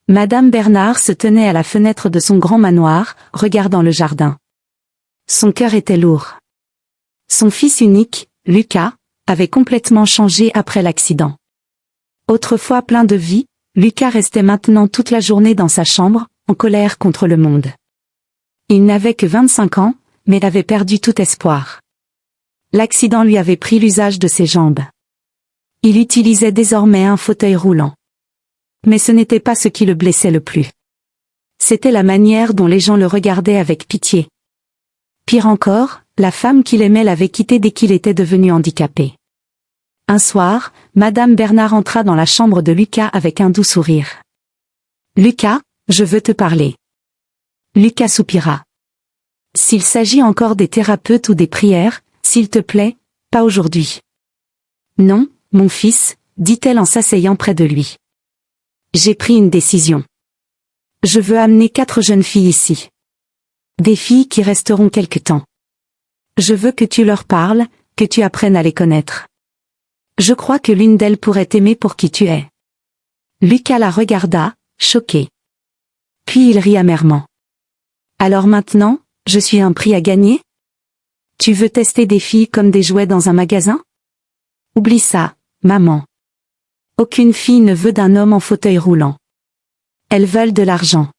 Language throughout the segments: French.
Madame Bernard se tenait à la fenêtre de son grand manoir, regardant le jardin. Son cœur était lourd. Son fils unique, Lucas, avait complètement changé après l'accident. Autrefois plein de vie, Lucas restait maintenant toute la journée dans sa chambre, en colère contre le monde. Il n'avait que 25 ans, mais avait perdu tout espoir. L'accident lui avait pris l'usage de ses jambes. Il utilisait désormais un fauteuil roulant. Mais ce n'était pas ce qui le blessait le plus. C'était la manière dont les gens le regardaient avec pitié. Pire encore, la femme qu'il aimait l'avait quitté dès qu'il était devenu handicapé. Un soir, Madame Bernard entra dans la chambre de Lucas avec un doux sourire. « Lucas, je veux te parler. » Lucas soupira. « S'il s'agit encore des thérapeutes ou des prières, s'il te plaît, pas aujourd'hui. »« Non, mon fils, » dit-elle en s'asseyant près de lui. « J'ai pris une décision. Je veux amener 4 jeunes filles ici. Des filles qui resteront quelque temps. Je veux que tu leur parles, que tu apprennes à les connaître. Je crois que l'une d'elles pourrait t'aimer pour qui tu es. » Lucas la regarda, choqué. Puis il rit amèrement. « Alors maintenant, je suis un prix à gagner ? Tu veux tester des filles comme des jouets dans un magasin ? Oublie ça, maman. Aucune fille ne veut d'un homme en fauteuil roulant. Elles veulent de l'argent.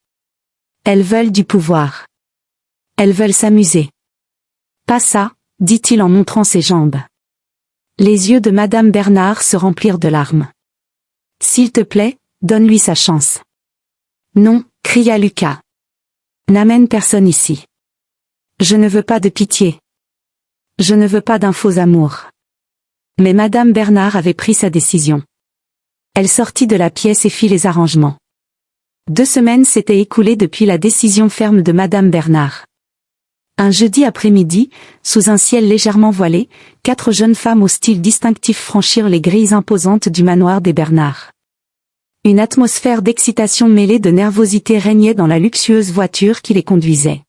Elles veulent du pouvoir. Elles veulent s'amuser. Pas ça, dit-il en montrant ses jambes. Les yeux de Madame Bernard se remplirent de larmes. S'il te plaît, donne-lui sa chance. Non, cria Lucas. N'amène personne ici. Je ne veux pas de pitié. Je ne veux pas d'un faux amour. Mais Madame Bernard avait pris sa décision. Elle sortit de la pièce et fit les arrangements. 2 semaines s'étaient écoulées depuis la décision ferme de Madame Bernard. Un jeudi après-midi, sous un ciel légèrement voilé, 4 jeunes femmes au style distinctif franchirent les grilles imposantes du manoir des Bernard. Une atmosphère d'excitation mêlée de nervosité régnait dans la luxueuse voiture qui les conduisait.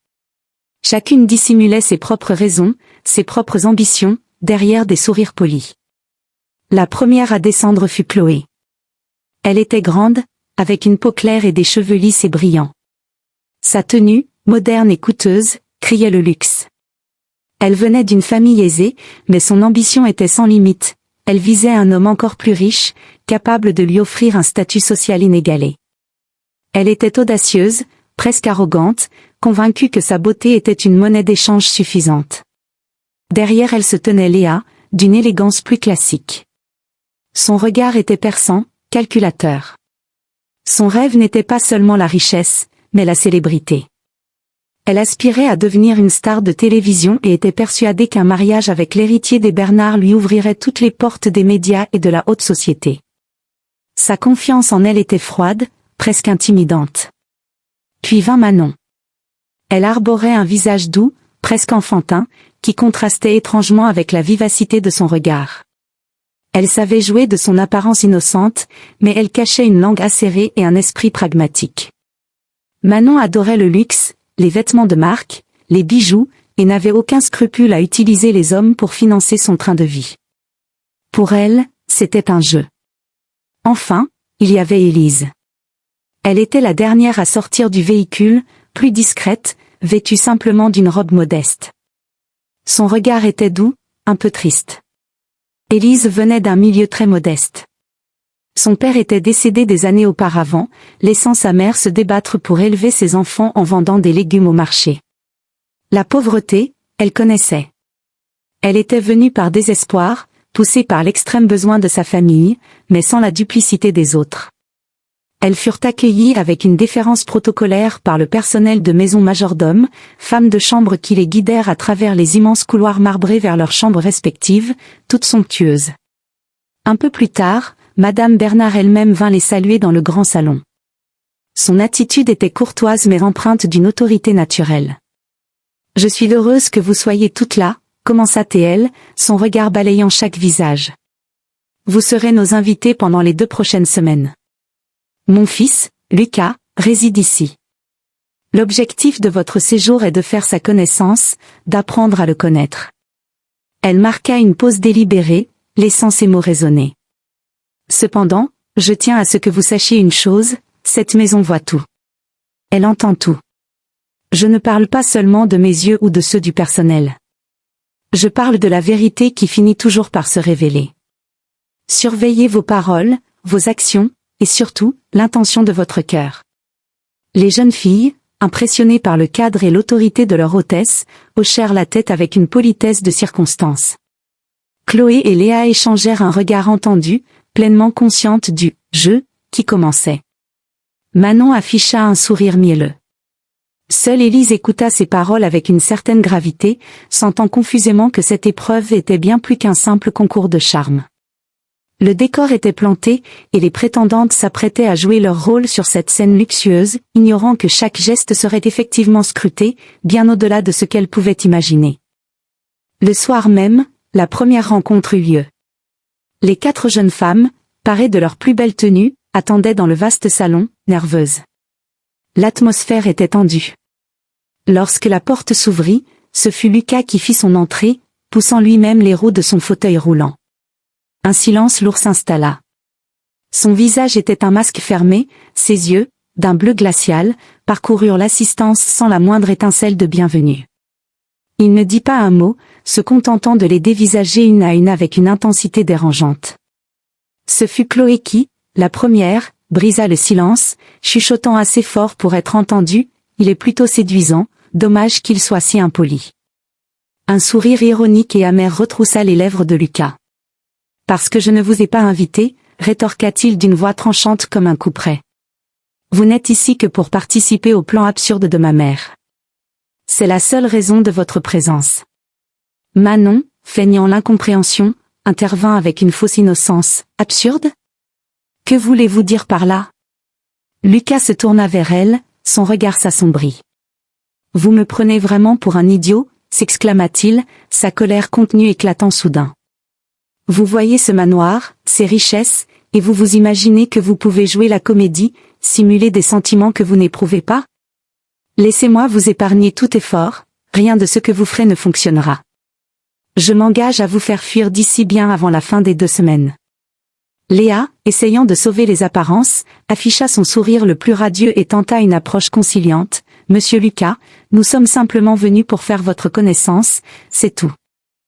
Chacune dissimulait ses propres raisons, ses propres ambitions, derrière des sourires polis. La première à descendre fut Chloé. Elle était grande, avec une peau claire et des cheveux lisses et brillants. Sa tenue, moderne et coûteuse, criait le luxe. Elle venait d'une famille aisée, mais son ambition était sans limite. Elle visait un homme encore plus riche, capable de lui offrir un statut social inégalé. Elle était audacieuse, presque arrogante, convaincue que sa beauté était une monnaie d'échange suffisante. Derrière elle se tenait Léa, d'une élégance plus classique. Son regard était perçant, calculateur. Son rêve n'était pas seulement la richesse, mais la célébrité. Elle aspirait à devenir une star de télévision et était persuadée qu'un mariage avec l'héritier des Bernard lui ouvrirait toutes les portes des médias et de la haute société. Sa confiance en elle était froide, presque intimidante. Puis vint Manon. Elle arborait un visage doux, presque enfantin, qui contrastait étrangement avec la vivacité de son regard. Elle savait jouer de son apparence innocente, mais elle cachait une langue acérée et un esprit pragmatique. Manon adorait le luxe, les vêtements de marque, les bijoux, et n'avait aucun scrupule à utiliser les hommes pour financer son train de vie. Pour elle, c'était un jeu. Enfin, il y avait Élise. Elle était la dernière à sortir du véhicule, plus discrète, vêtue simplement d'une robe modeste. Son regard était doux, un peu triste. Élise venait d'un milieu très modeste. Son père était décédé des années auparavant, laissant sa mère se débattre pour élever ses enfants en vendant des légumes au marché. La pauvreté, elle connaissait. Elle était venue par désespoir, poussée par l'extrême besoin de sa famille, mais sans la duplicité des autres. Elles furent accueillies avec une déférence protocolaire par le personnel de maison majordome, femmes de chambre qui les guidèrent à travers les immenses couloirs marbrés vers leurs chambres respectives, toutes somptueuses. Un peu plus tard, Madame Bernard elle-même vint les saluer dans le grand salon. Son attitude était courtoise mais empreinte d'une autorité naturelle. « Je suis heureuse que vous soyez toutes là », commença-t-elle, son regard balayant chaque visage. « Vous serez nos invités pendant les 2 prochaines semaines. Mon fils, Lucas, réside ici. L'objectif de votre séjour est de faire sa connaissance, d'apprendre à le connaître. » Elle marqua une pause délibérée, laissant ses mots résonner. « Cependant, je tiens à ce que vous sachiez une chose, Cette maison voit tout. Elle entend tout. Je ne parle pas seulement de mes yeux ou de ceux du personnel. Je parle de la vérité qui finit toujours par se révéler. Surveillez vos paroles, vos actions, et surtout, l'intention de votre cœur. Les jeunes filles, impressionnées par le cadre et l'autorité de leur hôtesse, hochèrent la tête avec une politesse de circonstance. Chloé et Léa échangèrent un regard entendu, pleinement conscientes du « jeu » qui commençait. Manon afficha un sourire mielleux. Seule Élise écouta ces paroles avec une certaine gravité, sentant confusément que cette épreuve était bien plus qu'un simple concours de charme. Le décor était planté, et les prétendantes s'apprêtaient à jouer leur rôle sur cette scène luxueuse, ignorant que chaque geste serait effectivement scruté, bien au-delà de ce qu'elles pouvaient imaginer. Le soir même, la première rencontre eut lieu. Les 4 jeunes femmes, parées de leurs plus belles tenues, attendaient dans le vaste salon, nerveuses. L'atmosphère était tendue. Lorsque la porte s'ouvrit, ce fut Lucas qui fit son entrée, poussant lui-même les roues de son fauteuil roulant. Un silence lourd s'installa. Son visage était un masque fermé, ses yeux, d'un bleu glacial, parcoururent l'assistance sans la moindre étincelle de bienvenue. Il ne dit pas un mot, se contentant de les dévisager une à une avec une intensité dérangeante. Ce fut Chloé qui, la première, brisa le silence, chuchotant assez fort pour être entendue, « Il est plutôt séduisant, dommage qu'il soit si impoli. » Un sourire ironique et amer retroussa les lèvres de Lucas. « Parce que je ne vous ai pas invité, » rétorqua-t-il d'une voix tranchante comme un couperet. « Vous n'êtes ici que pour participer au plan absurde de ma mère. C'est la seule raison de votre présence. » Manon, feignant l'incompréhension, intervint avec une fausse innocence. « Absurde ? Que voulez-vous dire par là ?» Lucas se tourna vers elle, son regard s'assombrit. « Vous me prenez vraiment pour un idiot ?» s'exclama-t-il, sa colère contenue éclatant soudain. « Vous voyez ce manoir, ses richesses, et vous vous imaginez que vous pouvez jouer la comédie, simuler des sentiments que vous n'éprouvez pas ? Laissez-moi vous épargner tout effort, rien de ce que vous ferez ne fonctionnera. Je m'engage à vous faire fuir d'ici bien avant la fin des 2 semaines. » Léa, essayant de sauver les apparences, afficha son sourire le plus radieux et tenta une approche conciliante. « Monsieur Lucas, nous sommes simplement venus pour faire votre connaissance, c'est tout. »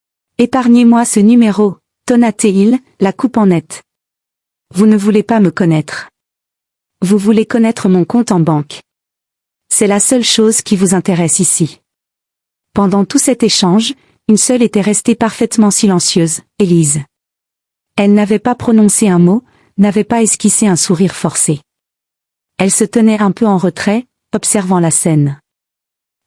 « Épargnez-moi ce numéro, » tonna-t-il, la coupe en net. « Vous ne voulez pas me connaître. Vous voulez connaître mon compte en banque. C'est la seule chose qui vous intéresse ici. » Pendant tout cet échange, une seule était restée parfaitement silencieuse, Élise. Elle n'avait pas prononcé un mot, n'avait pas esquissé un sourire forcé. Elle se tenait un peu en retrait, observant la scène.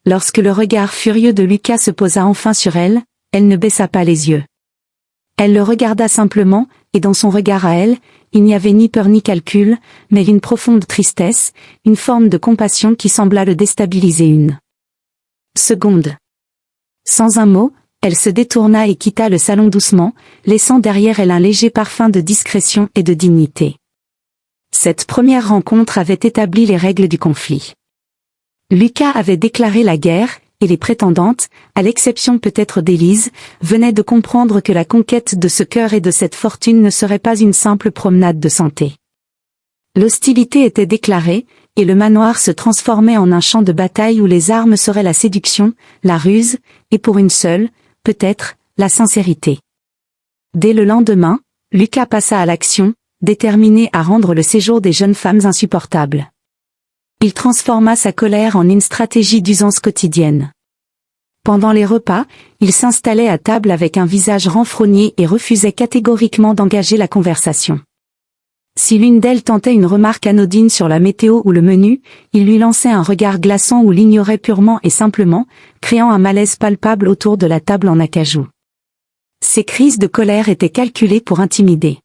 Lorsque le regard furieux de Lucas se posa enfin sur elle, elle ne baissa pas les yeux. Elle le regarda simplement, et dans son regard à elle, il n'y avait ni peur ni calcul, mais une profonde tristesse, une forme de compassion qui sembla le déstabiliser une seconde. Sans un mot, elle se détourna et quitta le salon doucement, laissant derrière elle un léger parfum de discrétion et de dignité. Cette première rencontre avait établi les règles du conflit. Lucas avait déclaré la guerre, et les prétendantes, à l'exception peut-être d'Élise, venaient de comprendre que la conquête de ce cœur et de cette fortune ne serait pas une simple promenade de santé. L'hostilité était déclarée, et le manoir se transformait en un champ de bataille où les armes seraient la séduction, la ruse, et pour une seule, peut-être, la sincérité. Dès le lendemain, Lucas passa à l'action, déterminé à rendre le séjour des jeunes femmes insupportable. Il transforma sa colère en une stratégie d'usance quotidienne. Pendant les repas, il s'installait à table avec un visage renfrogné et refusait catégoriquement d'engager la conversation. Si l'une d'elles tentait une remarque anodine sur la météo ou le menu, il lui lançait un regard glaçant ou l'ignorait purement et simplement, créant un malaise palpable autour de la table en acajou. Ces crises de colère étaient calculées pour intimider.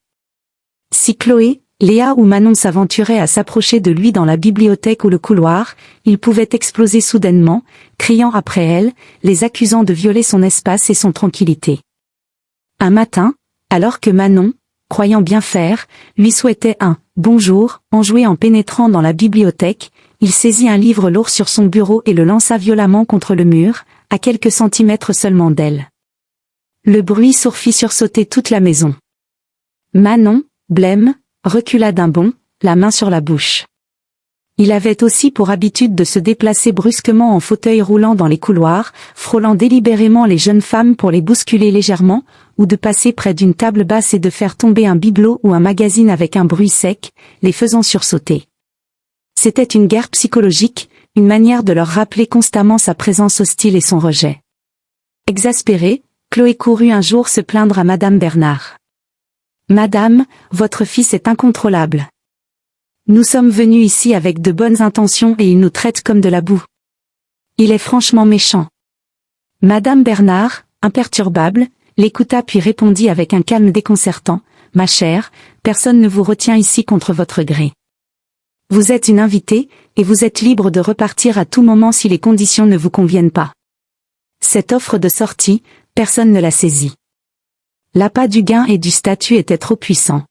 Si Chloé, Léa ou Manon s'aventuraient à s'approcher de lui dans la bibliothèque ou le couloir, il pouvait exploser soudainement, criant après elle, les accusant de violer son espace et son tranquillité. Un matin, alors que Manon, croyant bien faire, lui souhaitait un « bonjour » enjoué en pénétrant dans la bibliothèque, il saisit un livre lourd sur son bureau et le lança violemment contre le mur, à quelques centimètres seulement d'elle. Le bruit sourd fit sursauter toute la maison. Manon, blême, recula d'un bond, la main sur la bouche. Il avait aussi pour habitude de se déplacer brusquement en fauteuil roulant dans les couloirs, frôlant délibérément les jeunes femmes pour les bousculer légèrement, ou de passer près d'une table basse et de faire tomber un bibelot ou un magazine avec un bruit sec, les faisant sursauter. C'était une guerre psychologique, une manière de leur rappeler constamment sa présence hostile et son rejet. Exaspérée, Chloé courut un jour se plaindre à Madame Bernard. « Madame, votre fils est incontrôlable. Nous sommes venus ici avec de bonnes intentions et il nous traite comme de la boue. Il est franchement méchant. » Madame Bernard, imperturbable, l'écouta puis répondit avec un calme déconcertant, « Ma chère, personne ne vous retient ici contre votre gré. Vous êtes une invitée, et vous êtes libre de repartir à tout moment si les conditions ne vous conviennent pas. » Cette offre de sortie, personne ne la saisit. L'appât du gain et du statut était trop puissant.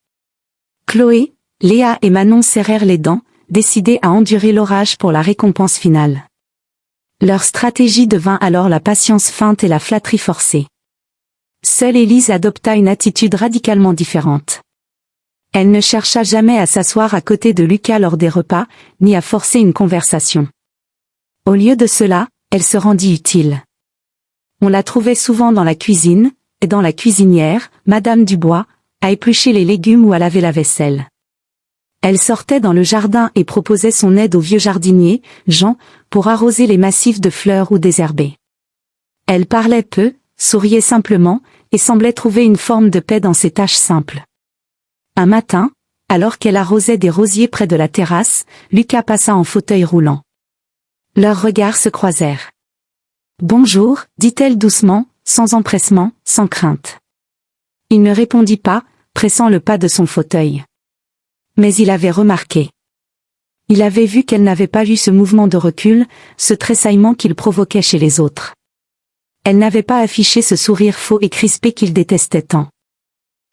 Chloé, Léa et Manon serrèrent les dents, décidées à endurer l'orage pour la récompense finale. Leur stratégie devint alors la patience feinte et la flatterie forcée. Seule Élise adopta une attitude radicalement différente. Elle ne chercha jamais à s'asseoir à côté de Lucas lors des repas, ni à forcer une conversation. Au lieu de cela, elle se rendit utile. On la trouvait souvent dans la cuisine, et dans la cuisinière, Madame Dubois, à éplucher les légumes ou à laver la vaisselle. Elle sortait dans le jardin et proposait son aide au vieux jardinier, Jean, pour arroser les massifs de fleurs ou désherber. Elle parlait peu, souriait simplement, et semblait trouver une forme de paix dans ses tâches simples. Un matin, alors qu'elle arrosait des rosiers près de la terrasse, Lucas passa en fauteuil roulant. Leurs regards se croisèrent. « Bonjour, dit-elle doucement, sans empressement, sans crainte. » Il ne répondit pas, pressant le pas de son fauteuil. Mais il avait remarqué. Il avait vu qu'elle n'avait pas eu ce mouvement de recul, ce tressaillement qu'il provoquait chez les autres. Elle n'avait pas affiché ce sourire faux et crispé qu'il détestait tant.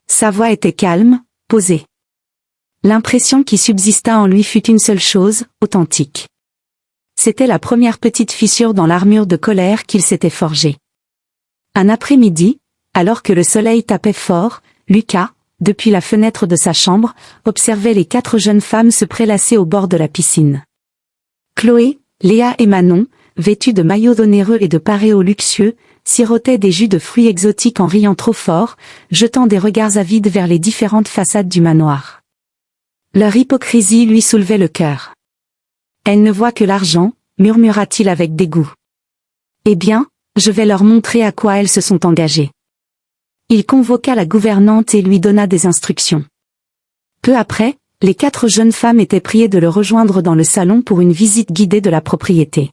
Sa voix était calme, posée. L'impression qui subsista en lui fut une seule chose, authentique. C'était la première petite fissure dans l'armure de colère qu'il s'était forgée. Un après-midi, alors que le soleil tapait fort, Lucas, depuis la fenêtre de sa chambre, observait les 4 jeunes femmes se prélasser au bord de la piscine. Chloé, Léa et Manon, vêtues de maillots onéreux et de paréos luxueux, sirotaient des jus de fruits exotiques en riant trop fort, jetant des regards avides vers les différentes façades du manoir. Leur hypocrisie lui soulevait le cœur. « Elle ne voit que l'argent, » murmura-t-il avec dégoût. « Eh bien, je vais leur montrer à quoi elles se sont engagées. » Il convoqua la gouvernante et lui donna des instructions. Peu après, les 4 jeunes femmes étaient priées de le rejoindre dans le salon pour une visite guidée de la propriété.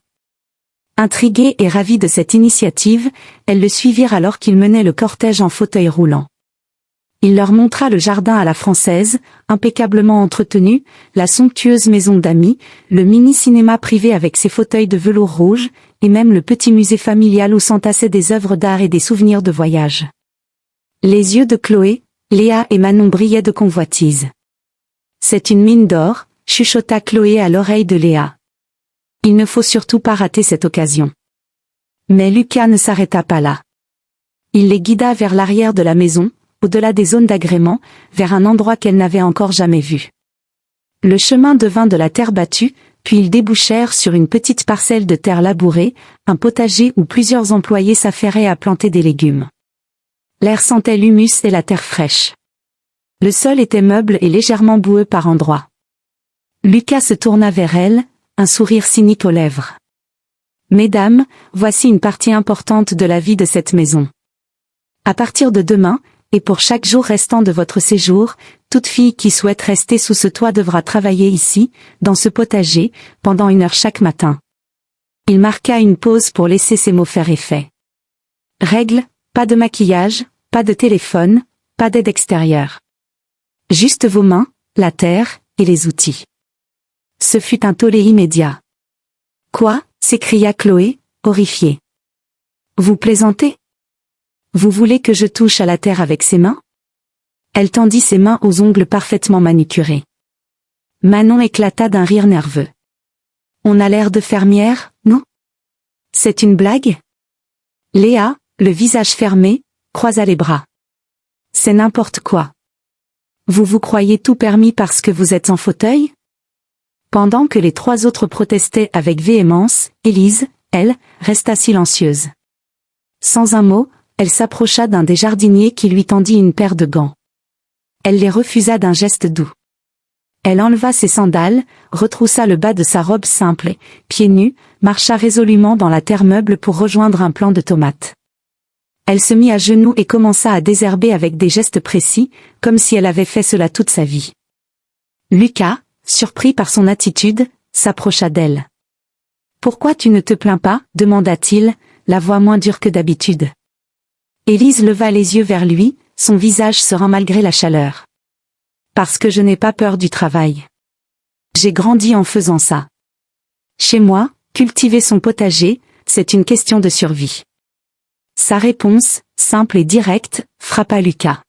Intriguées et ravies de cette initiative, elles le suivirent alors qu'il menait le cortège en fauteuil roulant. Il leur montra le jardin à la française, impeccablement entretenu, la somptueuse maison d'amis, le mini-cinéma privé avec ses fauteuils de velours rouge, et même le petit musée familial où s'entassaient des œuvres d'art et des souvenirs de voyage. Les yeux de Chloé, Léa et Manon brillaient de convoitise. « C'est une mine d'or », chuchota Chloé à l'oreille de Léa. « Il ne faut surtout pas rater cette occasion. » Mais Lucas ne s'arrêta pas là. Il les guida vers l'arrière de la maison, au-delà des zones d'agrément, vers un endroit qu'elle n'avait encore jamais vu. Le chemin devint de la terre battue, puis ils débouchèrent sur une petite parcelle de terre labourée, un potager où plusieurs employés s'affairaient à planter des légumes. L'air sentait l'humus et la terre fraîche. Le sol était meuble et légèrement boueux par endroits. Lucas se tourna vers elle, un sourire cynique aux lèvres. « Mesdames, voici une partie importante de la vie de cette maison. À partir de demain, et pour chaque jour restant de votre séjour, toute fille qui souhaite rester sous ce toit devra travailler ici, dans ce potager, pendant 1 heure chaque matin. » Il marqua une pause pour laisser ses mots faire effet. Règle, pas de maquillage, pas de téléphone, pas d'aide extérieure. Juste vos mains, la terre, et les outils. Ce fut un tollé immédiat. « Quoi ?» s'écria Chloé, horrifiée. « Vous plaisantez ? Vous voulez que je touche à la terre avec ses mains ?» Elle tendit ses mains aux ongles parfaitement manucurés. Manon éclata d'un rire nerveux. « On a l'air de fermière, non ? C'est une blague ? » Léa, le visage fermé, croisa les bras. « C'est n'importe quoi. Vous vous croyez tout permis parce que vous êtes en fauteuil ? Pendant que les 3 autres protestaient avec véhémence, Élise, elle, resta silencieuse. Sans un mot, elle s'approcha d'un des jardiniers qui lui tendit une paire de gants. Elle les refusa d'un geste doux. Elle enleva ses sandales, retroussa le bas de sa robe simple et, pieds nus, marcha résolument dans la terre meuble pour rejoindre un plant de tomates. Elle se mit à genoux et commença à désherber avec des gestes précis, comme si elle avait fait cela toute sa vie. Lucas, surpris par son attitude, s'approcha d'elle. « Pourquoi tu ne te plains pas ?» demanda-t-il, la voix moins dure que d'habitude. Élise leva les yeux vers lui, son visage serein malgré la chaleur. « Parce que je n'ai pas peur du travail. J'ai grandi en faisant ça. Chez moi, cultiver son potager, c'est une question de survie. » Sa réponse, simple et directe, frappa Lucas.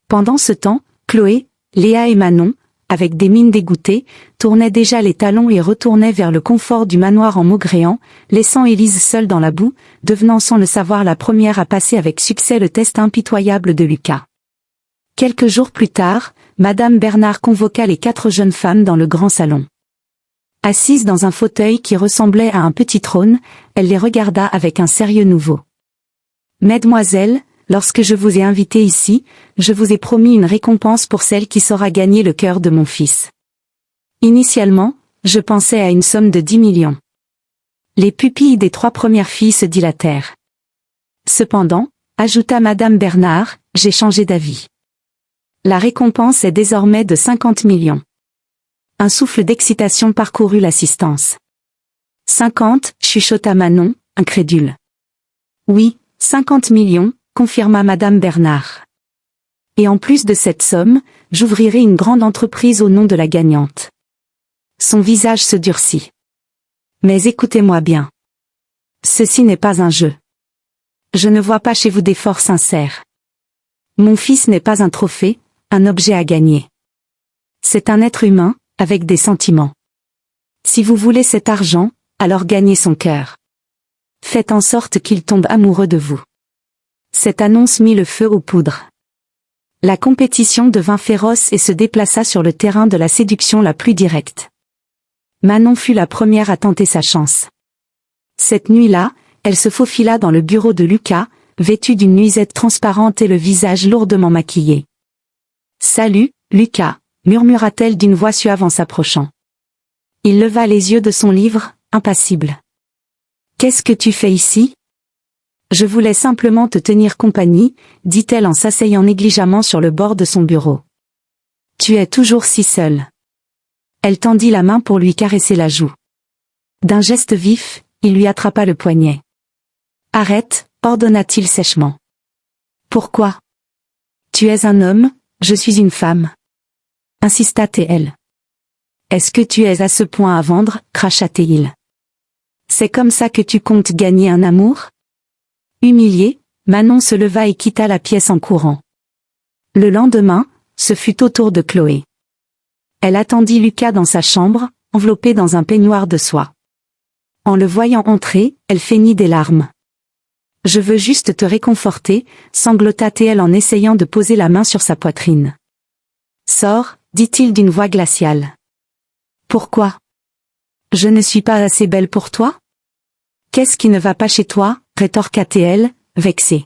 Pendant ce temps, Chloé, Léa et Manon, avec des mines dégoûtées, tournaient déjà les talons et retournaient vers le confort du manoir en maugréant, laissant Élise seule dans la boue, devenant sans le savoir la première à passer avec succès le test impitoyable de Lucas. Quelques jours plus tard, Madame Bernard convoqua les 4 jeunes femmes dans le grand salon. Assise dans un fauteuil qui ressemblait à un petit trône, elle les regarda avec un sérieux nouveau. « Mesdemoiselles, lorsque je vous ai invitées ici, je vous ai promis une récompense pour celle qui saura gagner le cœur de mon fils. Initialement, je pensais à une somme de 10 millions. » Les pupilles des 3 premières filles se dilatèrent. « Cependant, ajouta Madame Bernard, j'ai changé d'avis. La récompense est désormais de 50 millions. » Un souffle d'excitation parcourut l'assistance. « 50, chuchota Manon, incrédule. »« Oui, 50 millions, confirma Madame Bernard. Et en plus de cette somme, j'ouvrirai une grande entreprise au nom de la gagnante. » Son visage se durcit. « Mais écoutez-moi bien. Ceci n'est pas un jeu. Je ne vois pas chez vous d'efforts sincères. Mon fils n'est pas un trophée, un objet à gagner. C'est un être humain, avec des sentiments. Si vous voulez cet argent, alors gagnez son cœur. Faites en sorte qu'il tombe amoureux de vous. » Cette annonce mit le feu aux poudres. La compétition devint féroce et se déplaça sur le terrain de la séduction la plus directe. Manon fut la première à tenter sa chance. Cette nuit-là, elle se faufila dans le bureau de Lucas, vêtue d'une nuisette transparente et le visage lourdement maquillé. « Salut, Lucas » murmura-t-elle d'une voix suave en s'approchant. Il leva les yeux de son livre, impassible. « Qu'est-ce que tu fais ici ? » « Je voulais simplement te tenir compagnie, » dit-elle en s'asseyant négligemment sur le bord de son bureau. « Tu es toujours si seule. » Elle tendit la main pour lui caresser la joue. D'un geste vif, il lui attrapa le poignet. « Arrête, » ordonna-t-il sèchement. « Pourquoi ? Tu es un homme, je suis une femme. » insista-t-elle. « Est-ce que tu es à ce point à vendre ?» cracha-t-il. « C'est comme ça que tu comptes gagner un amour ? » Humiliée, Manon se leva et quitta la pièce en courant. Le lendemain, ce fut au tour de Chloé. Elle attendit Lucas dans sa chambre, enveloppé dans un peignoir de soie. En le voyant entrer, elle feignit des larmes. « Je veux juste te réconforter » sanglota-t-elle en essayant de poser la main sur sa poitrine. « Sors » dit-il d'une voix glaciale. « Pourquoi ? Je ne suis pas assez belle pour toi ? Qu'est-ce qui ne va pas chez toi ? rétorqua-t-elle, vexée.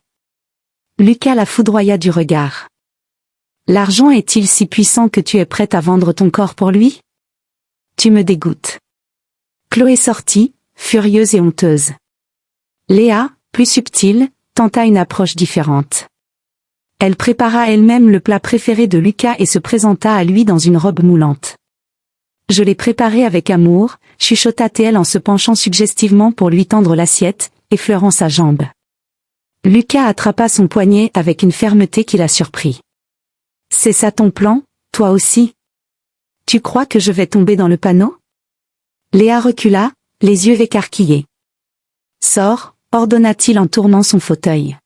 Lucas la foudroya du regard. « L'argent est-il si puissant que tu es prête à vendre ton corps pour lui ? Tu me dégoûtes. » Chloé sortit, furieuse et honteuse. Léa, plus subtile, tenta une approche différente. Elle prépara elle-même le plat préféré de Lucas et se présenta à lui dans une robe moulante. « Je l'ai préparé avec amour » chuchota-t-elle en se penchant suggestivement pour lui tendre l'assiette, effleurant sa jambe. Lucas attrapa son poignet avec une fermeté qui la surprit. « C'est ça ton plan, toi aussi ? Tu crois que je vais tomber dans le panneau ? » Léa recula, les yeux écarquillés. « Sors » ordonna-t-il en tournant son fauteuil.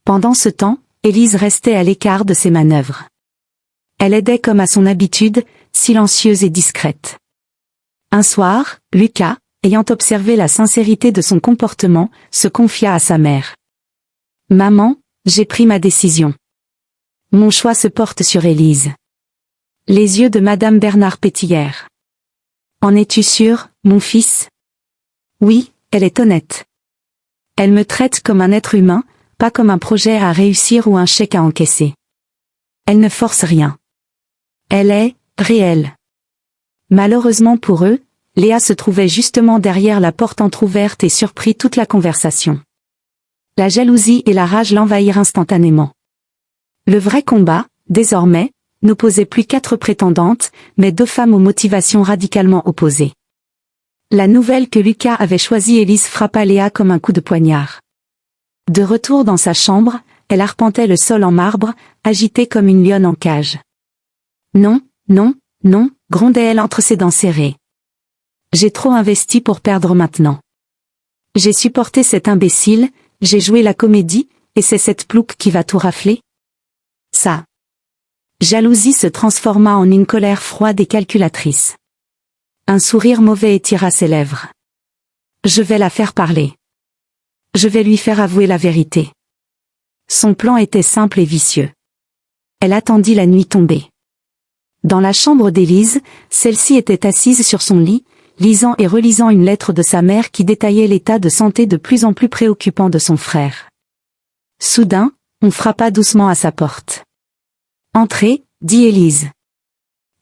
Pendant ce temps, Élise restait à l'écart de ses manœuvres. Elle aidait comme à son habitude, silencieuse et discrète. Un soir, Lucas, ayant observé la sincérité de son comportement, se confia à sa mère. « Maman, j'ai pris ma décision. Mon choix se porte sur Élise. » Les yeux de Madame Bernard pétillèrent. En es-tu sûr, mon fils? Oui, elle est honnête. Elle me traite comme un être humain, pas comme un projet à réussir ou un chèque à encaisser. Elle ne force rien. Elle est réelle. Malheureusement pour eux, Léa se trouvait justement derrière la porte entr'ouverte et surprit toute la conversation. La jalousie et la rage l'envahirent instantanément. Le vrai combat, désormais, n'opposait plus 4 prétendantes, mais 2 femmes aux motivations radicalement opposées. La nouvelle que Lucas avait choisie, Élise, frappa Léa comme un coup de poignard. De retour dans sa chambre, elle arpentait le sol en marbre, agitée comme une lionne en cage. Non, non, non, grondait-elle entre ses dents serrées. J'ai trop investi pour perdre maintenant. J'ai supporté cet imbécile, j'ai joué la comédie, et c'est cette plouque qui va tout rafler? Sa jalousie se transforma en une colère froide et calculatrice. Un sourire mauvais étira ses lèvres. Je vais la faire parler. Je vais lui faire avouer la vérité. Son plan était simple et vicieux. Elle attendit la nuit tombée. Dans la chambre d'Élise, celle-ci était assise sur son lit, lisant et relisant une lettre de sa mère qui détaillait l'état de santé de plus en plus préoccupant de son frère. Soudain, on frappa doucement à sa porte. « Entrez », dit Élise.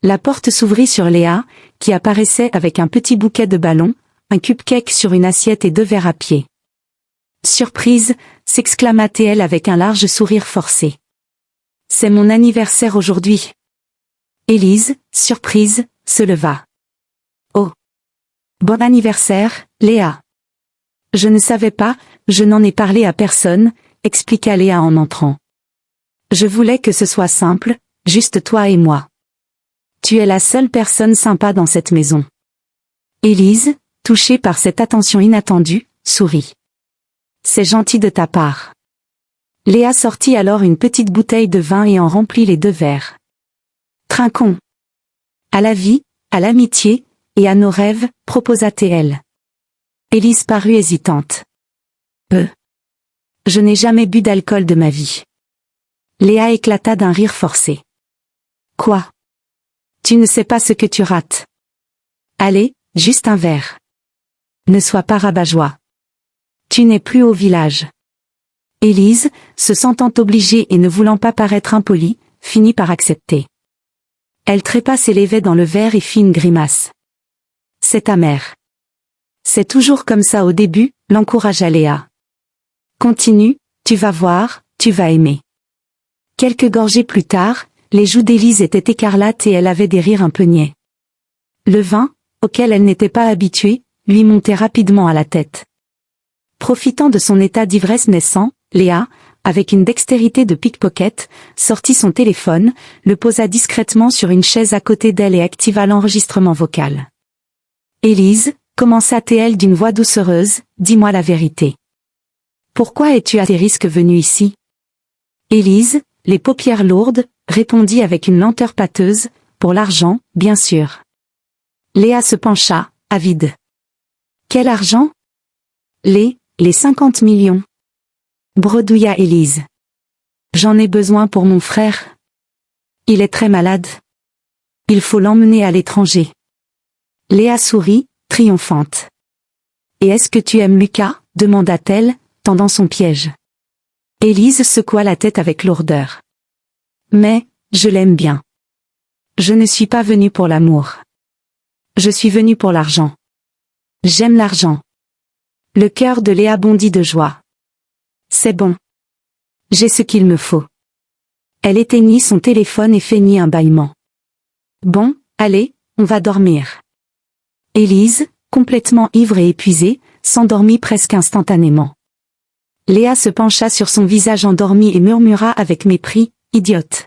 La porte s'ouvrit sur Léa, qui apparaissait avec un petit bouquet de ballons, un cupcake sur une assiette et 2 verres à pied. « Surprise », s'exclama-t-elle avec un large sourire forcé. « C'est mon anniversaire aujourd'hui. » Élise, surprise, se leva. « Oh. Bon anniversaire, Léa. »« Je ne savais pas, je n'en ai parlé à personne », expliqua Léa en entrant. « Je voulais que ce soit simple, juste toi et moi. Tu es la seule personne sympa dans cette maison. » Élise, touchée par cette attention inattendue, sourit. « C'est gentil de ta part. » Léa sortit alors une petite bouteille de vin et en remplit les 2 verres. « Trinquons. À la vie, à l'amitié, et à nos rêves, proposa-t-elle. Élise parut hésitante. Je n'ai jamais bu d'alcool de ma vie. » Léa éclata d'un rire forcé. Quoi? Tu ne sais pas ce que tu rates. Allez, juste un verre. Ne sois pas rabat-joie. Tu n'es plus au village. Élise, se sentant obligée et ne voulant pas paraître impolie, finit par accepter. Elle trépa ses lèvres dans le verre et fit une grimace. C'est amer. C'est toujours comme ça au début, l'encouragea Léa. Continue, tu vas voir, tu vas aimer. Quelques gorgées plus tard, les joues d'Élise étaient écarlates et elle avait des rires un peu niais. Le vin, auquel elle n'était pas habituée, lui montait rapidement à la tête. Profitant de son état d'ivresse naissant, Léa, avec une dextérité de pickpocket, sortit son téléphone, le posa discrètement sur une chaise à côté d'elle et activa l'enregistrement vocal. Élise, commença-t-elle d'une voix doucereuse, dis-moi la vérité. Pourquoi es-tu à tes risques venue ici? Élise, les paupières lourdes, répondit avec une lenteur pâteuse, pour l'argent, bien sûr. Léa se pencha, avide. Quel argent? Les 50 millions. Bredouilla Élise. J'en ai besoin pour mon frère. Il est très malade. Il faut l'emmener à l'étranger. Léa sourit, triomphante. Et est-ce que tu aimes Lucas? Demanda-t-elle, tendant son piège. Élise secoua la tête avec lourdeur. Mais, je l'aime bien. Je ne suis pas venue pour l'amour. Je suis venue pour l'argent. J'aime l'argent. Le cœur de Léa bondit de joie. C'est bon. J'ai ce qu'il me faut. Elle éteignit son téléphone et feignit un bâillement. Bon, allez, on va dormir. Élise, complètement ivre et épuisée, s'endormit presque instantanément. Léa se pencha sur son visage endormi et murmura avec mépris, « Idiote.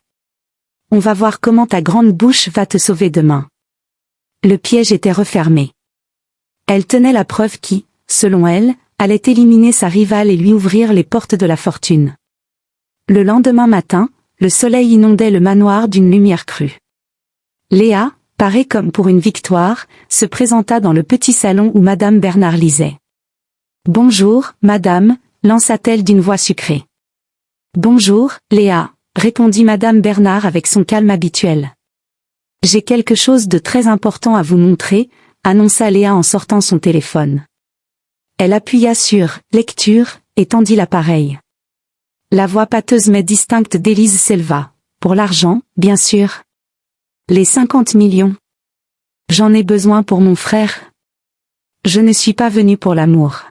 On va voir comment ta grande bouche va te sauver demain. » Le piège était refermé. Elle tenait la preuve qui, selon elle, allait éliminer sa rivale et lui ouvrir les portes de la fortune. Le lendemain matin, le soleil inondait le manoir d'une lumière crue. Léa, parée comme pour une victoire, se présenta dans le petit salon où Madame Bernard lisait. « Bonjour, Madame », lança-t-elle d'une voix sucrée. « Bonjour, Léa », répondit Madame Bernard avec son calme habituel. « J'ai quelque chose de très important à vous montrer, annonça Léa en sortant son téléphone. Elle appuya sur « Lecture » et tendit l'appareil. La voix pâteuse mais distincte d'Élise s'éleva. « Pour l'argent, bien sûr. » « Les 50 millions. J'en ai besoin pour mon frère. Je ne suis pas venue pour l'amour.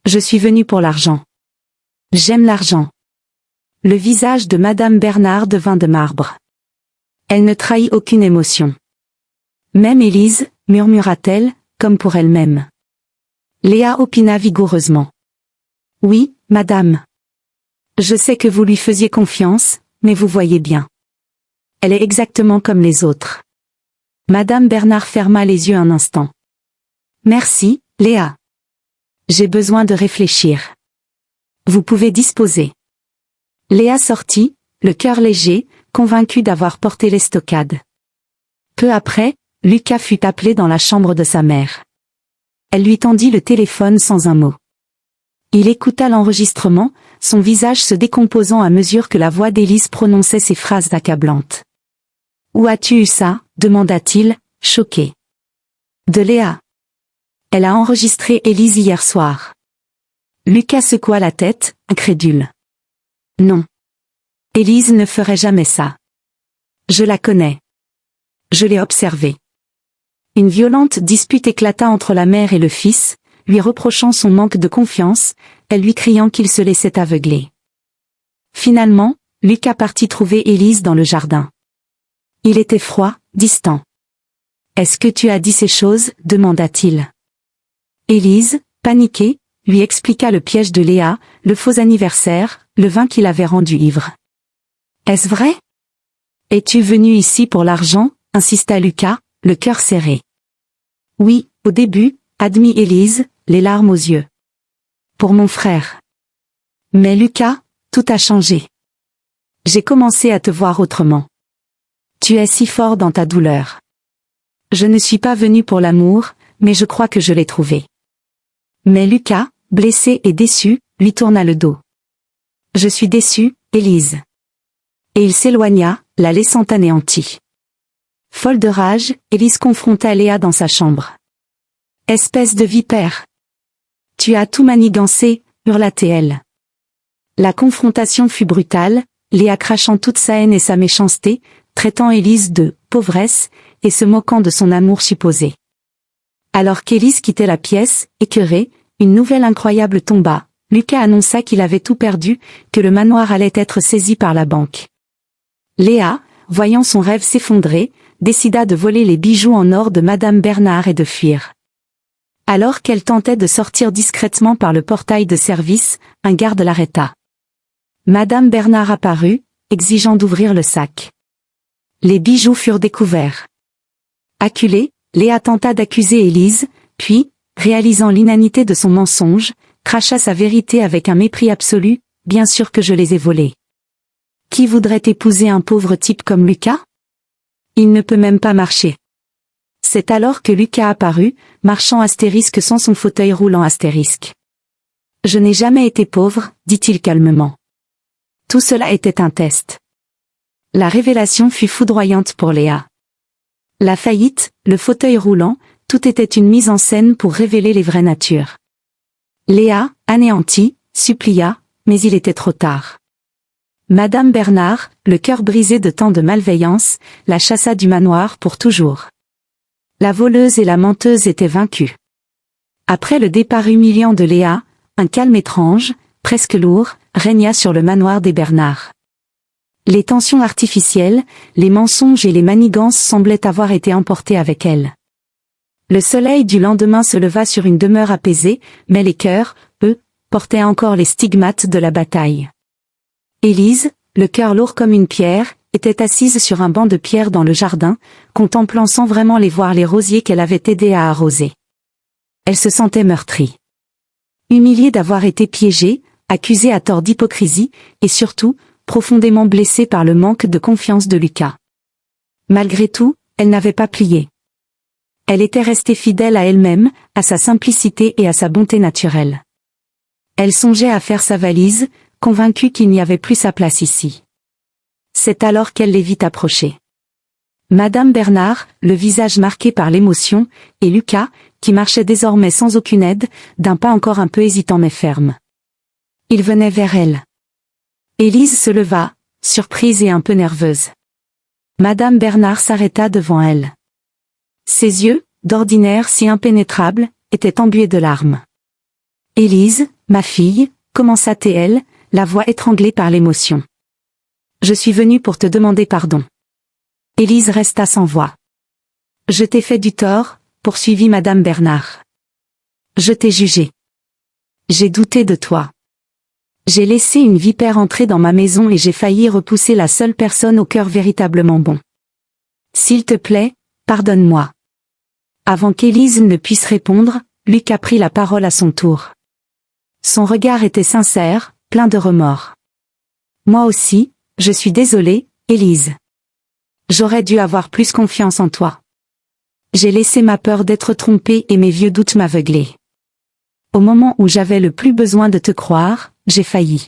Je suis venue pour l'argent. J'aime l'argent. » Le visage de Madame Bernard devint de marbre. Elle ne trahit aucune émotion. Même Élise, murmura-t-elle, comme pour elle-même. Léa opina vigoureusement. Oui, madame. Je sais que vous lui faisiez confiance, mais vous voyez bien. Elle est exactement comme les autres. Madame Bernard ferma les yeux un instant. Merci, Léa. J'ai besoin de réfléchir. Vous pouvez disposer. Léa sortit, le cœur léger, convaincue d'avoir porté l'estocade. Peu après, Lucas fut appelé dans la chambre de sa mère. Elle lui tendit le téléphone sans un mot. Il écouta l'enregistrement, son visage se décomposant à mesure que la voix d'Élise prononçait ces phrases accablantes. « Où as-tu eu ça ?» demanda-t-il, choqué. « De Léa. Elle a enregistré Élise hier soir. » Lucas secoua la tête, incrédule. « Non. Élise ne ferait jamais ça. Je la connais. Je l'ai observée. » Une violente dispute éclata entre la mère et le fils, lui reprochant son manque de confiance, elle lui criant qu'il se laissait aveugler. Finalement, Lucas partit trouver Élise dans le jardin. Il était froid, distant. « Est-ce que tu as dit ces choses ?» demanda-t-il. Élise, paniquée, lui expliqua le piège de Léa, le faux anniversaire, le vin qui l'avait rendu ivre. « Est-ce vrai ? Es-tu venu ici pour l'argent ?» insista Lucas, le cœur serré. « Oui, au début, » admit Élise, les larmes aux yeux. « Pour mon frère. » Mais Lucas, tout a changé. J'ai commencé à te voir autrement. Tu es si fort dans ta douleur. Je ne suis pas venu pour l'amour, mais je crois que je l'ai trouvé. Mais Lucas, blessé et déçu, lui tourna le dos. Je suis déçu, Élise. Et il s'éloigna, la laissant anéantie. Folle de rage, Élise confronta Léa dans sa chambre. Espèce de vipère. Tu as tout manigancé, hurla-t-elle. La confrontation fut brutale, Léa crachant toute sa haine et sa méchanceté, traitant Élise de « pauvresse » et se moquant de son amour supposé. Alors qu'Élise quittait la pièce, écœurée, une nouvelle incroyable tomba. Lucas annonça qu'il avait tout perdu, que le manoir allait être saisi par la banque. Léa, voyant son rêve s'effondrer, décida de voler les bijoux en or de Madame Bernard et de fuir. Alors qu'elle tentait de sortir discrètement par le portail de service, un garde l'arrêta. Madame Bernard apparut, exigeant d'ouvrir le sac. Les bijoux furent découverts. Acculée, Léa tenta d'accuser Élise, puis, réalisant l'inanité de son mensonge, cracha sa vérité avec un mépris absolu, « Bien sûr que je les ai volés. Qui voudrait épouser un pauvre type comme Lucas ? Il ne peut même pas marcher. » C'est alors que Lucas apparut, marchant astérisque sans son fauteuil roulant astérisque. « Je n'ai jamais été pauvre, dit-il calmement. Tout cela était un test. » La révélation fut foudroyante pour Léa. La faillite, le fauteuil roulant, tout était une mise en scène pour révéler les vraies natures. Léa, anéantie, supplia, mais il était trop tard. Madame Bernard, le cœur brisé de tant de malveillance, la chassa du manoir pour toujours. La voleuse et la menteuse étaient vaincues. Après le départ humiliant de Léa, un calme étrange, presque lourd, régna sur le manoir des Bernard. Les tensions artificielles, les mensonges et les manigances semblaient avoir été emportés avec elle. Le soleil du lendemain se leva sur une demeure apaisée, mais les cœurs, eux, portaient encore les stigmates de la bataille. Élise, le cœur lourd comme une pierre, était assise sur un banc de pierre dans le jardin, contemplant sans vraiment les voir les rosiers qu'elle avait aidé à arroser. Elle se sentait meurtrie. Humiliée d'avoir été piégée, accusée à tort d'hypocrisie, et surtout, profondément blessée par le manque de confiance de Lucas. Malgré tout, elle n'avait pas plié. Elle était restée fidèle à elle-même, à sa simplicité et à sa bonté naturelle. Elle songeait à faire sa valise, convaincue qu'il n'y avait plus sa place ici. C'est alors qu'elle les vit approcher. Madame Bernard, le visage marqué par l'émotion, et Lucas, qui marchait désormais sans aucune aide, d'un pas encore un peu hésitant mais ferme. Il venait vers elle. Élise se leva, surprise et un peu nerveuse. Madame Bernard s'arrêta devant elle. Ses yeux, d'ordinaire si impénétrables, étaient embués de larmes. « Élise, ma fille, commença-t-elle, la voix étranglée par l'émotion. « Je suis venue pour te demander pardon. » Élise resta sans voix. « Je t'ai fait du tort, » poursuivit Madame Bernard. « Je t'ai jugé. J'ai douté de toi. J'ai laissé une vipère entrer dans ma maison et j'ai failli repousser la seule personne au cœur véritablement bon. S'il te plaît, pardonne-moi. » Avant qu'Élise ne puisse répondre, Lucas prit la parole à son tour. Son regard était sincère, plein de remords. « Moi aussi, je suis désolé, Élise. J'aurais dû avoir plus confiance en toi. J'ai laissé ma peur d'être trompée et mes vieux doutes m'aveugler. Au moment où j'avais le plus besoin de te croire, j'ai failli.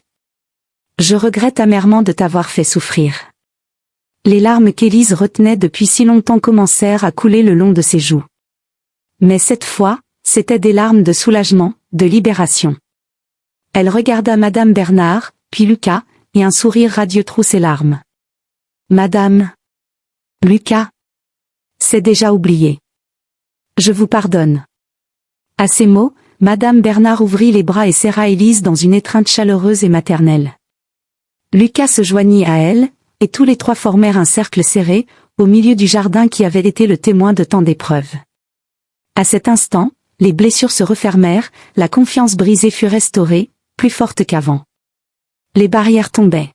Je regrette amèrement de t'avoir fait souffrir. » Les larmes qu'Élise retenait depuis si longtemps commencèrent à couler le long de ses joues. Mais cette fois, c'étaient des larmes de soulagement, de libération. Elle regarda Madame Bernard, puis Lucas, et un sourire radieux trousse ses larmes. « Madame. Lucas. C'est déjà oublié. Je vous pardonne. » À ces mots, Madame Bernard ouvrit les bras et serra Élise dans une étreinte chaleureuse et maternelle. Lucas se joignit à elle, et tous les trois formèrent un cercle serré, au milieu du jardin qui avait été le témoin de tant d'épreuves. À cet instant, les blessures se refermèrent, la confiance brisée fut restaurée, plus forte qu'avant. Les barrières tombaient.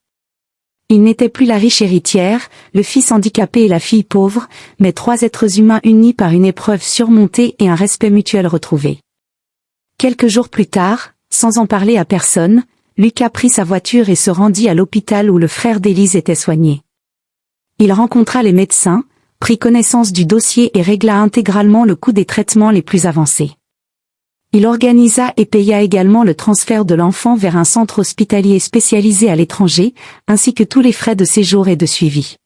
Il n'était plus la riche héritière, le fils handicapé et la fille pauvre, mais trois êtres humains unis par une épreuve surmontée et un respect mutuel retrouvé. Quelques jours plus tard, sans en parler à personne, Lucas prit sa voiture et se rendit à l'hôpital où le frère d'Élise était soigné. Il rencontra les médecins, prit connaissance du dossier et régla intégralement le coût des traitements les plus avancés. Il organisa et paya également le transfert de l'enfant vers un centre hospitalier spécialisé à l'étranger, ainsi que tous les frais de séjour et de suivi.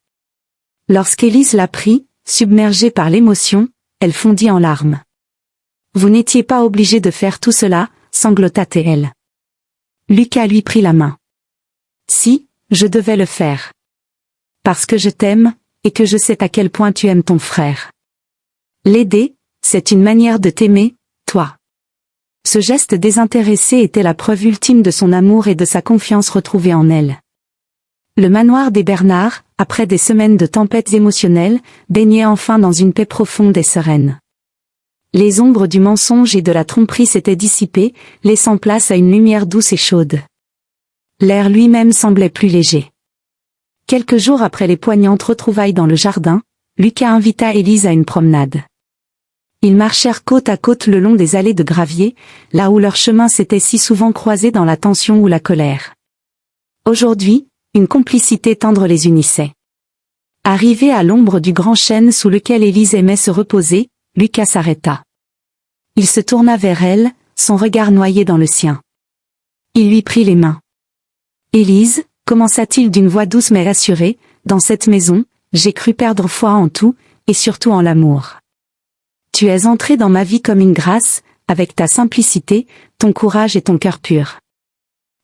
Lorsqu'Élise l'apprit, submergée par l'émotion, elle fondit en larmes. « Vous n'étiez pas obligé de faire tout cela, » sanglota-t-elle. Lucas lui prit la main. « Si, je devais le faire. Parce que je t'aime, et que je sais à quel point tu aimes ton frère. L'aider, c'est une manière de t'aimer, toi. » Ce geste désintéressé était la preuve ultime de son amour et de sa confiance retrouvée en elle. Le manoir des Bernard, après des semaines de tempêtes émotionnelles, baignait enfin dans une paix profonde et sereine. Les ombres du mensonge et de la tromperie s'étaient dissipées, laissant place à une lumière douce et chaude. L'air lui-même semblait plus léger. Quelques jours après les poignantes retrouvailles dans le jardin, Lucas invita Élise à une promenade. Ils marchèrent côte à côte le long des allées de gravier, là où leurs chemins s'étaient si souvent croisés dans la tension ou la colère. Aujourd'hui, une complicité tendre les unissait. Arrivé à l'ombre du grand chêne sous lequel Élise aimait se reposer, Lucas s'arrêta. Il se tourna vers elle, son regard noyé dans le sien. Il lui prit les mains. « Élise, » commença-t-il d'une voix douce mais assurée, « dans cette maison, j'ai cru perdre foi en tout, et surtout en l'amour. Tu es entrée dans ma vie comme une grâce, avec ta simplicité, ton courage et ton cœur pur.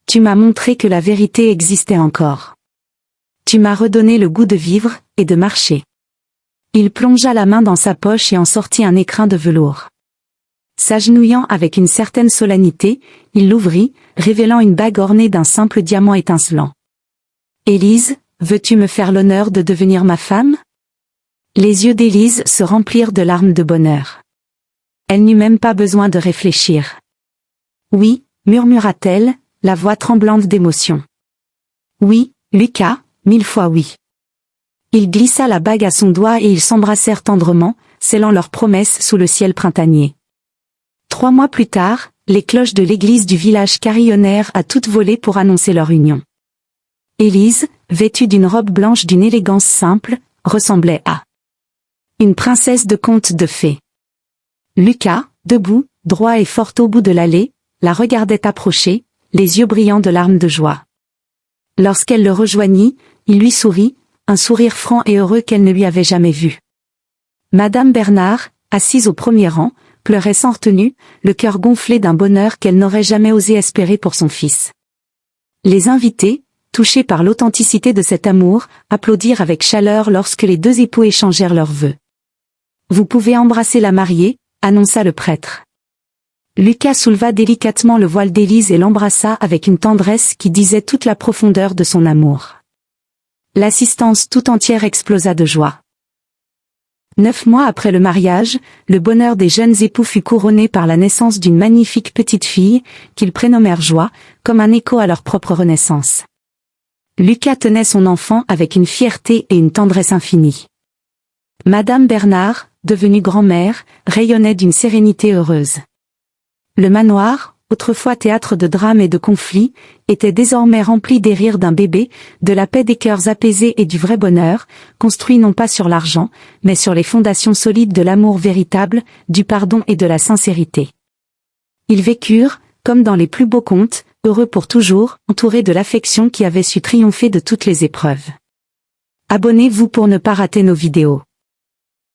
Tu m'as montré que la vérité existait encore. Tu m'as redonné le goût de vivre, et de marcher. » Il plongea la main dans sa poche et en sortit un écrin de velours. S'agenouillant avec une certaine solennité, il l'ouvrit, révélant une bague ornée d'un simple diamant étincelant. « Élise, veux-tu me faire l'honneur de devenir ma femme ?» Les yeux d'Élise se remplirent de larmes de bonheur. Elle n'eut même pas besoin de réfléchir. « Oui, » murmura-t-elle, la voix tremblante d'émotion. « Oui, Lucas, 1000 fois oui. » Il glissa la bague à son doigt et ils s'embrassèrent tendrement, scellant leur promesse sous le ciel printanier. 3 mois plus tard, les cloches de l'église du village carillonnèrent à toute volée pour annoncer leur union. Élise, vêtue d'une robe blanche d'une élégance simple, ressemblait à une princesse de conte de fées. Lucas, debout, droit et fort au bout de l'allée, la regardait approcher, les yeux brillants de larmes de joie. Lorsqu'elle le rejoignit, il lui sourit, un sourire franc et heureux qu'elle ne lui avait jamais vu. Madame Bernard, assise au premier rang, pleurait sans retenue, le cœur gonflé d'un bonheur qu'elle n'aurait jamais osé espérer pour son fils. Les invités, touchés par l'authenticité de cet amour, applaudirent avec chaleur lorsque les deux époux échangèrent leurs vœux. « Vous pouvez embrasser la mariée », annonça le prêtre. Lucas souleva délicatement le voile d'Élise et l'embrassa avec une tendresse qui disait toute la profondeur de son amour. L'assistance tout entière explosa de joie. 9 mois après le mariage, le bonheur des jeunes époux fut couronné par la naissance d'une magnifique petite fille, qu'ils prénommèrent Joie, comme un écho à leur propre renaissance. Lucas tenait son enfant avec une fierté et une tendresse infinie. Madame Bernard, devenue grand-mère, rayonnait d'une sérénité heureuse. Le manoir, autrefois théâtre de drames et de conflits, était désormais rempli des rires d'un bébé, de la paix des cœurs apaisés et du vrai bonheur, construit non pas sur l'argent, mais sur les fondations solides de l'amour véritable, du pardon et de la sincérité. Ils vécurent, comme dans les plus beaux contes, heureux pour toujours, entourés de l'affection qui avait su triompher de toutes les épreuves. Abonnez-vous pour ne pas rater nos vidéos.